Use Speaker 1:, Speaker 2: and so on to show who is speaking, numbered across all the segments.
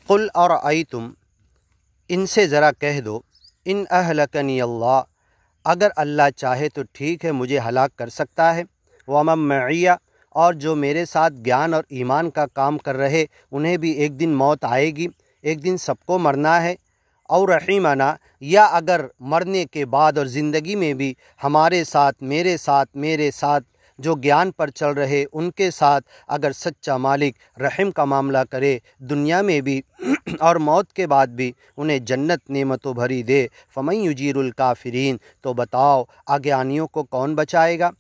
Speaker 1: قل ارأیتم، ان سے ذرا کہہ دو، ان اہلکنی اللہ، اگر اللہ چاہے تو ٹھیک ہے مجھے ہلاک کر سکتا ہے، ومن معیہ، اور جو میرے ساتھ گیان اور ایمان کا کام کر رہے انہیں بھی ایک دن موت آئے گی، ایک دن سب کو مرنا ہے، اور رحیمنا، یا اگر مرنے کے بعد اور زندگی میں بھی ہمارے ساتھ میرے ساتھ جو گیان پر چل رہے ان کے ساتھ اگر سچا مالک رحم کا معاملہ کرے دنیا میں بھی اور موت کے بعد بھی انہیں جنت نعمتوں بھری دے، فمن یجیر الکافرین، تو بتاؤ اگیانیوں کو کون بچائے گا،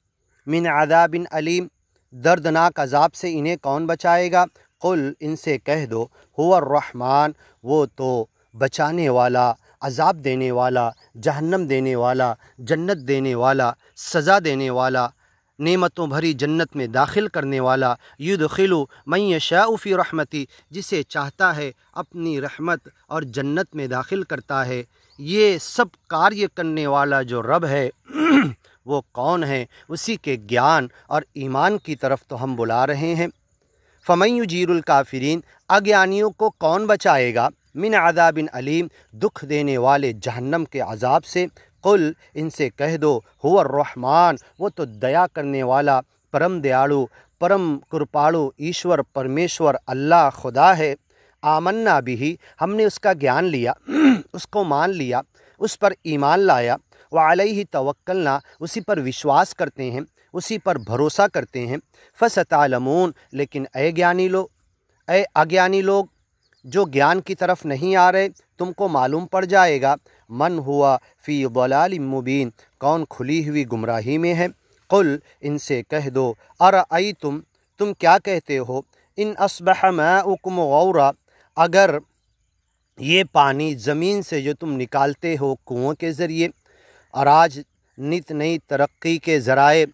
Speaker 1: من عذاب علیم، دردناک عذاب سے انہیں کون بچائے گا، قل، ان سے کہہ دو، هو الرحمن، وہ تو بچانے والا، عذاب دینے والا، جہنم دینے والا، جنت دینے والا، سزا دینے والا، نعمتوں بھری جنت میں داخل کرنے والا، یدخل من یشاء فی رحمتی، جسے چاہتا ہے اپنی رحمت اور جنت میں داخل کرتا ہے۔ یہ سب کاریہ کرنے والا جو رب ہے وہ کون ہے؟ اسی کے گیان اور ایمان کی طرف تو ہم بلا رہے ہیں۔ فمن یجیر الکافرین، اگیانیوں کو کون بچائے گا، من عذاب علیم، دکھ دینے والے جہنم کے عذاب سے، قل، ان سے کہہ دو، هو الرحمن، وہ تو دیا کرنے والا، پرم دیالو، پرم کرپالو، ایشور پرمیشور اللہ خدا ہے، آمنا بھی، ہم نے اس کا گیان لیا اس کو مان لیا، اس پر ایمان لایا، وعلیہ توکلنا، اسی پر وشواس کرتے ہیں، اسی پر بھروسہ کرتے ہیں، فستعلمون، لیکن اے اگیانی لوگ جو گیان کی طرف نہیں آ رہے، تم کو معلوم پڑ جائے گا، من ہوا فی ضلال مبین، کون کھلی ہوئی گمراہی میں ہے، قل، ان سے کہہ دو، ارأیتم، تم کیا کہتے ہو، ان اصبح ماؤکم غورا، اگر یہ پانی زمین سے جو تم نکالتے ہو کنووں کے ذریعے، اور آج نت نئی ترقی کے ذرائع،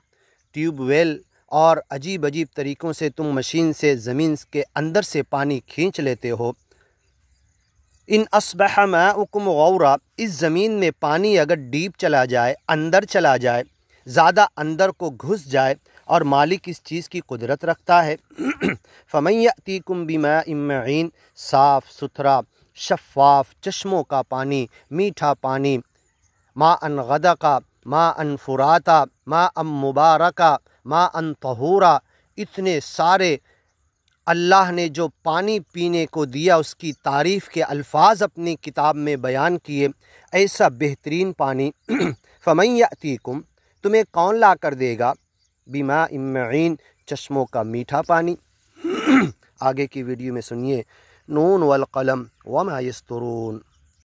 Speaker 1: ٹیوب ویل اور عجیب طریقوں سے تم مشین سے زمین کے اندر سے پانی کھینچ لیتے ہو، ان اصبح ماؤکم غورا، اس زمین میں پانی اگر ڈیپ چلا جائے، اندر چلا جائے، زیادہ اندر کو گھس جائے، اور مالک اس چیز کی قدرت رکھتا ہے، فمن یأتیکم بماء معین، صاف ستھرا شفاف چشموں کا پانی، میٹھا پانی، ماء غدقا، ماء فراتا، ماء مبارکا، ماء طہورا، اتنے سارے اللہ نے جو پانی پینے کو دیا اس کی تعریف کے الفاظ اپنی کتاب میں بیان کیے، ایسا بہترین پانی، فمن یأتیکم، تمہیں کون لا کر دے گا، بماء معین، چشموں کا میٹھا پانی۔ آگے کی ویڈیو میں سنیے، نون والقلم وما یسطرون۔